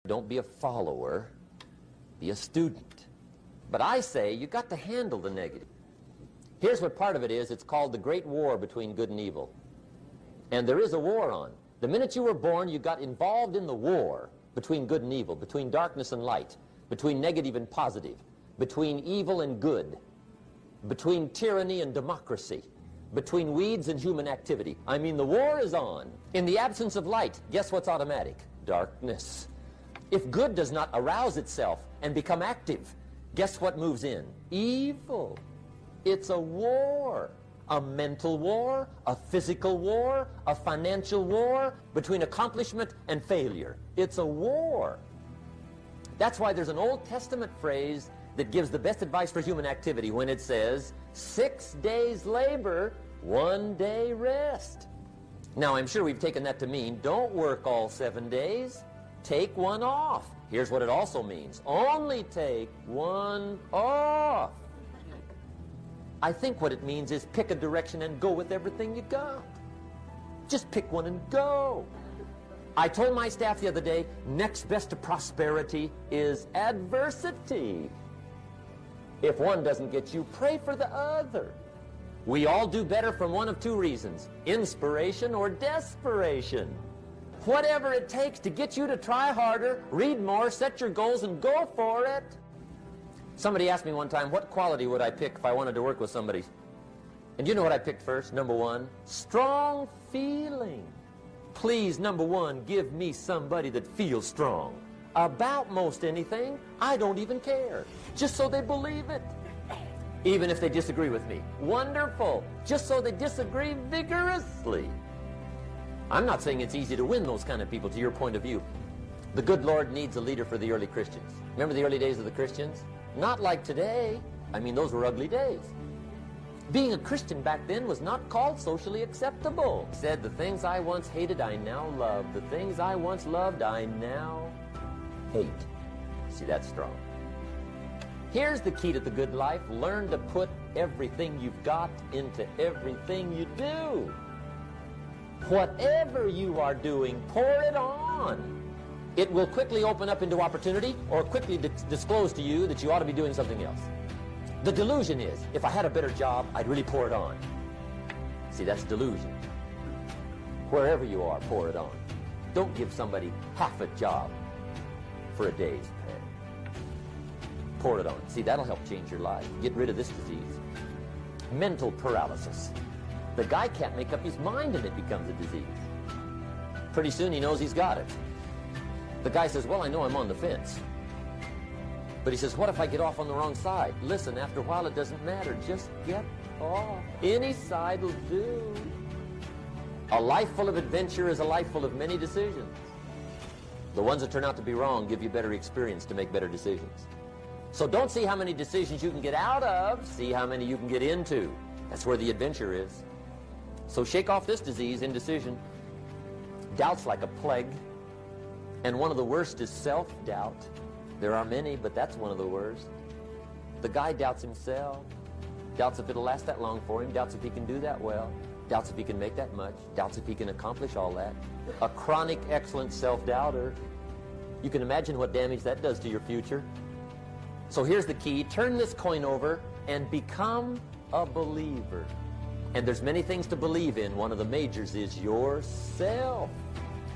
Don't be a follower, be a student. But I say you got to handle the negative. Here's what part of it is. It's called the great war between good and evil. And there is a war on. The minute you were born, you got involved in the war between good and evil, between darkness and light, between negative and positive, between evil and good, between tyranny and democracy, between weeds and human activity. I mean, the war is on. In the absence of light, guess what's automatic? Darkness. If good does not arouse itself and become active, guess what moves in? Evil. It's a war. A mental war, a physical war, a financial war, between accomplishment and failure. It's a war. That's why there's an Old Testament phrase that gives the best advice for human activity when it says, 6 days labor, 1 day rest. Now, I'm sure we've taken that to mean, don't work all 7 days. Take one off. Here's what it also means. Only take one off. I think what it means is pick a direction and go with everything you got. Just pick one and go. I told my staff the other day, next best to prosperity is adversity. If one doesn't get you, pray for the other. We all do better from one of two reasons, inspiration or desperation. Whatever it takes to get you to try harder, read more, set your goals, and go for it. Somebody asked me one time, what quality would I pick if I wanted to work with somebody? And you know what I picked first? Number one, strong feeling. Please, number one, give me somebody that feels strong. About most anything, I don't even care. Just so they believe it. Even if they disagree with me. Wonderful. Just so they disagree vigorously. I'm not saying it's easy to win those kind of people to your point of view. The good Lord needs a leader for the early Christians. Remember the early days of the Christians? Not like today. I mean, those were ugly days. Being a Christian back then was not called socially acceptable. It said, the things I once hated, I now love. The things I once loved, I now hate. See, that's strong. Here's the key to the good life. Learn to put everything you've got into everything you do. Whatever you are doing, pour it on. It will quickly open up into opportunity or quickly disclose to you that you ought to be doing something else. The delusion is, if I had a better job, I'd really pour it on. See, that's delusion. Wherever you are, pour it on. Don't give somebody half a job for a day's pay. Pour it on. See, that'll help change your life. Get rid of this disease. Mental paralysis. The guy can't make up his mind and it becomes a disease. Pretty soon he knows he's got it. The guy says, well, I know I'm on the fence. But he says, what if I get off on the wrong side? Listen, after a while it doesn't matter. Just get off. Any side will do. A life full of adventure is a life full of many decisions. The ones that turn out to be wrong give you better experience to make better decisions. So don't see how many decisions you can get out of. See how many you can get into. That's where the adventure is. So shake off this disease, indecision. Doubt's like a plague. And one of the worst is self-doubt. There are many, but that's one of the worst. The guy doubts himself. Doubts if it'll last that long for him. Doubts if he can do that well. Doubts if he can make that much. Doubts if he can accomplish all that. A chronic, excellent self-doubter. You can imagine what damage that does to your future. So here's the key. Turn this coin over and become a believer. And there's many things to believe in. One of the majors is yourself.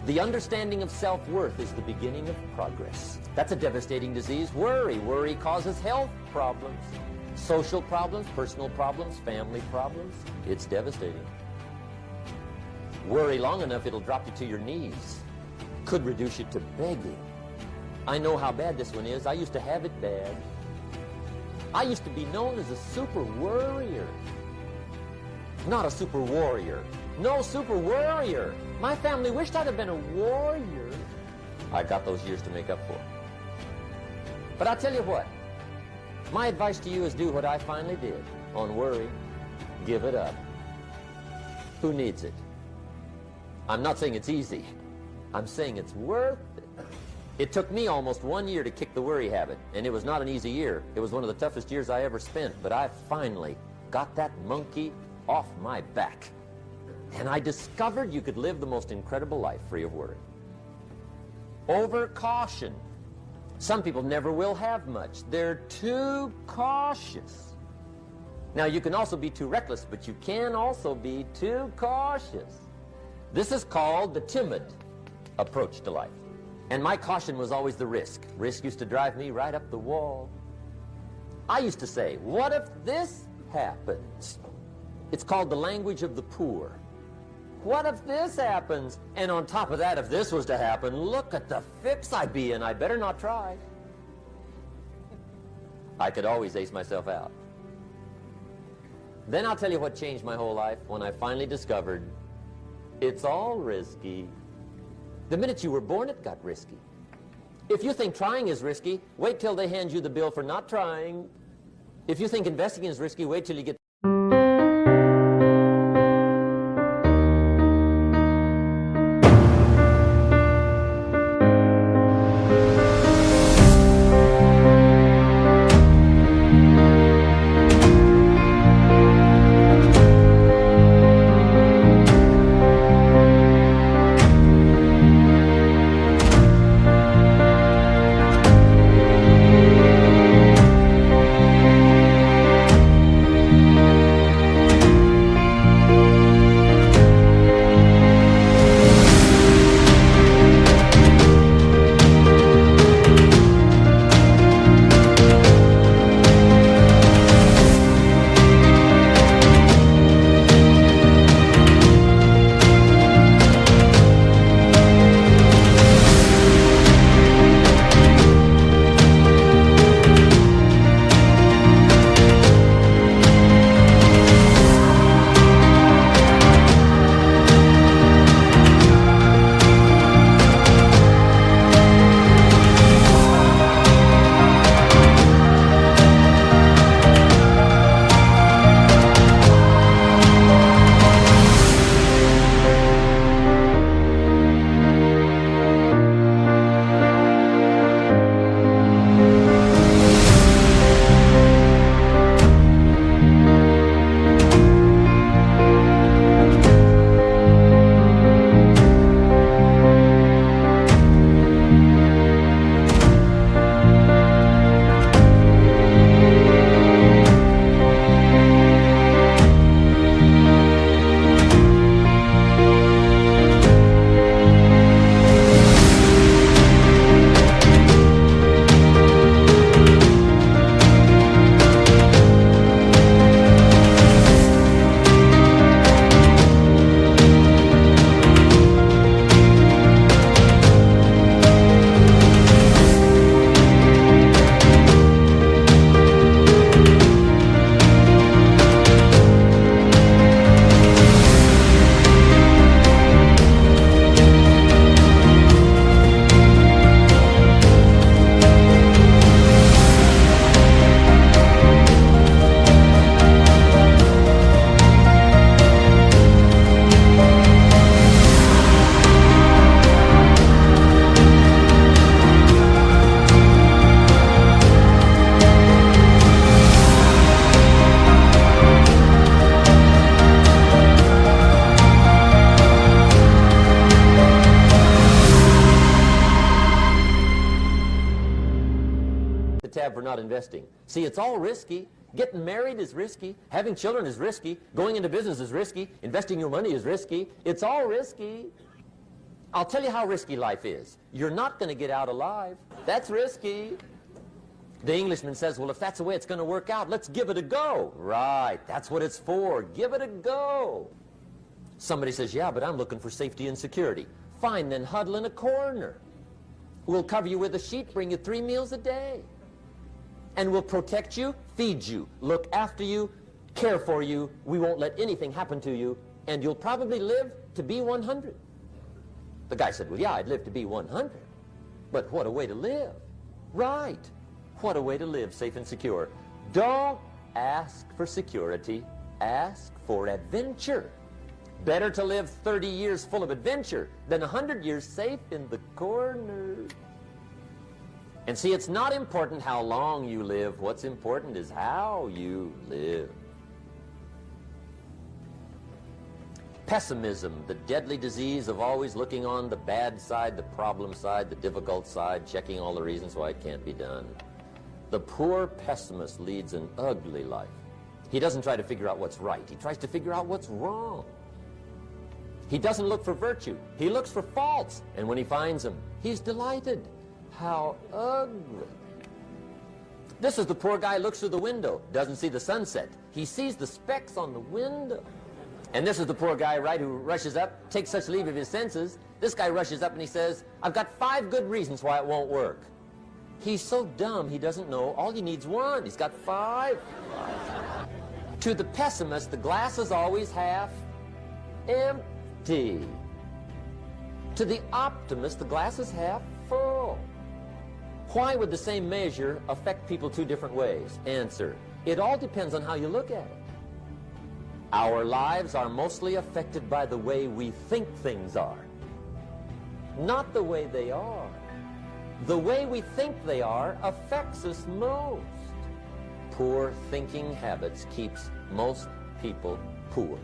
The understanding of self-worth is the beginning of progress. That's a devastating disease. Worry. Worry causes health problems, social problems, personal problems, family problems. It's devastating. Worry long enough, it'll drop you to your knees. Could reduce you to begging. I know how bad this one is. I used to have it bad. I used to be known as a super worrier. Not a super warrior. No, super worrier. My family wished I'd have been a warrior. I got those years to make up for. But I'll tell you what. My advice to you is do what I finally did on worry. Give it up. Who needs it? I'm not saying it's easy. I'm saying it's worth it. It took me almost 1 year to kick the worry habit, and it was not an easy year. It was one of the toughest years I ever spent, but I finally got that monkey off my back. And I discovered you could live the most incredible life free of worry. Over caution. Some people never will have much. They're too cautious. Now, you can also be too reckless, but you can also be too cautious. This is called the timid approach to life. And my caution was always the risk. Risk used to drive me right up the wall. I used to say, what if this happens? It's called the language of the poor. What if this happens? And on top of that, if this was to happen, look at the fix I'd be in. I'd better not try. I could always ace myself out. Then I'll tell you what changed my whole life when I finally discovered it's all risky. The minute you were born, it got risky. If you think trying is risky, wait till they hand you the bill for not trying. If you think investing is risky, wait till you get tab for not investing. See, it's all risky. Getting married is risky. Having children is risky. Going into business is risky. Investing your money is risky. It's all risky. I'll tell you how risky life is. You're not going to get out alive. That's risky. The Englishman says, well, if that's the way it's going to work out, let's give it a go. Right, that's what it's for. Give it a go. Somebody says, yeah, but I'm looking for safety and security. Fine, then huddle in a corner. We'll cover you with a sheet, bring you 3 meals a day. And we'll protect you, feed you, look after you, care for you. We won't let anything happen to you, and you'll probably live to be 100. The guy said, well, yeah, I'd live to be 100. But what a way to live. Right. What a way to live, safe and secure. Don't ask for security. Ask for adventure. Better to live 30 years full of adventure than 100 years safe in the corner. And see, it's not important how long you live. What's important is how you live. Pessimism, the deadly disease of always looking on the bad side, the problem side, the difficult side, checking all the reasons why it can't be done. The poor pessimist leads an ugly life. He doesn't try to figure out what's right. He tries to figure out what's wrong. He doesn't look for virtue. He looks for faults. And when he finds them, he's delighted. How ugly. This is the poor guy who looks through the window, doesn't see the sunset. He sees the specks on the window. And this is the poor guy, right, who rushes up, takes such leave of his senses. This guy rushes up and he says, I've got 5 good reasons why it won't work. He's so dumb he doesn't know all he needs 1. He's got 5. To the pessimist, the glass is always half empty. To the optimist, the glass is half full. Why would the same measure affect people 2 different ways? Answer, it all depends on how you look at it. Our lives are mostly affected by the way we think things are, not the way they are. The way we think they are affects us most. Poor thinking habits keeps most people poor.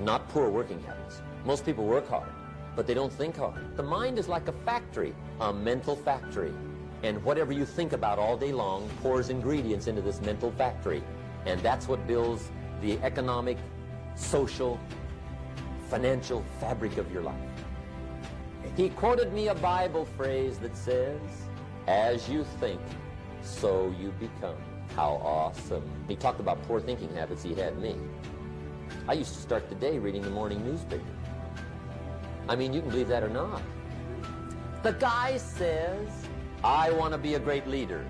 Not poor working habits. Most people work hard, but they don't think hard. The mind is like a factory, a mental factory. And whatever you think about all day long pours ingredients into this mental factory. And that's what builds the economic, social, financial fabric of your life. He quoted me a Bible phrase that says, as you think, so you become. How awesome. He talked about poor thinking habits. He had me. I used to start the day reading the morning newspaper. I mean, you can believe that or not. The guy says, I want to be a great leader.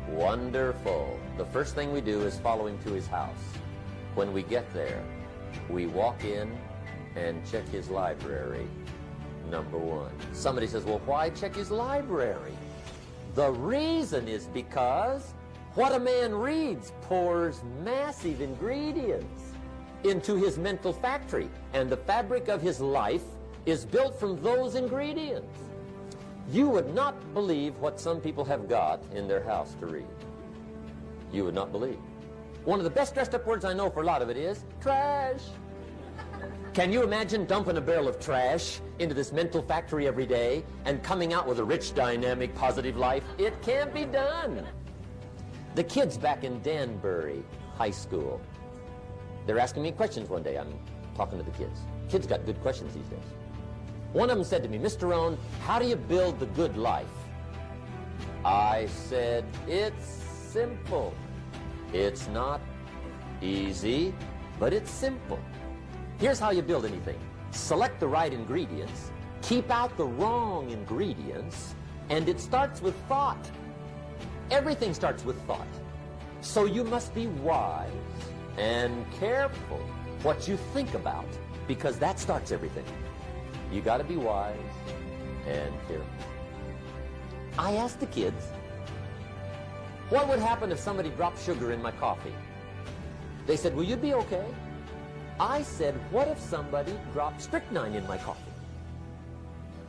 Wonderful. The first thing we do is follow him to his house. When we get there, we walk in and check his library. Number one. Somebody says, well, why check his library? The reason is because what a man reads pours massive ingredients into his mental factory, and the fabric of his life is built from those ingredients. You would not believe what some people have got in their house to read. You would not believe. One of the best dressed up words I know for a lot of it is trash. Can you imagine dumping a barrel of trash into this mental factory every day and coming out with a rich, dynamic, positive life? It can't be done. The kids back in Danbury High School, they're asking me questions one day. I'm talking to the kids. Kids got good questions these days. One of them said to me, Mr. Rohn, how do you build the good life? I said, it's simple. It's not easy, but it's simple. Here's how you build anything. Select the right ingredients, keep out the wrong ingredients, and it starts with thought. Everything starts with thought. So you must be wise and careful what you think about, because that starts everything. You got to be wise and careful. I asked the kids, what would happen if somebody dropped sugar in my coffee? They said, will you be okay? I said, what if somebody dropped strychnine in my coffee?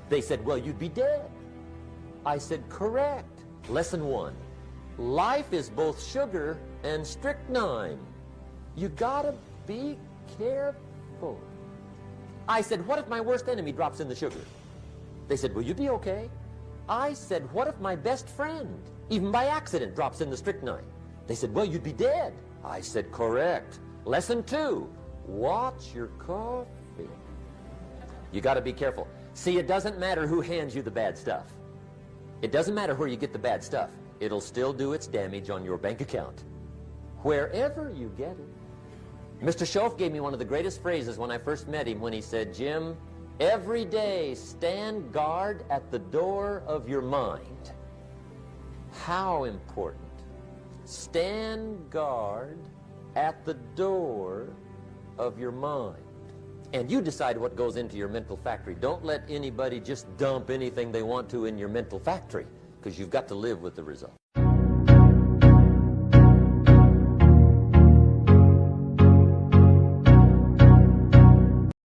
They said, well, you'd be dead. I said, correct. Lesson one, life is both sugar and strychnine. You gotta be careful. I said, what if my worst enemy drops in the sugar? They said, will you be okay? I said, what if my best friend, even by accident, drops in the strychnine? They said, well, you'd be dead. I said, correct. Lesson two, watch your coffee. You got to be careful. See, it doesn't matter who hands you the bad stuff. It doesn't matter where you get the bad stuff. It'll still do its damage on your bank account, wherever you get it. Mr. Schoaf gave me one of the greatest phrases when I first met him, when he said, Jim, every day stand guard at the door of your mind. How important. Stand guard at the door of your mind. And you decide what goes into your mental factory. Don't let anybody just dump anything they want to in your mental factory, because you've got to live with the result.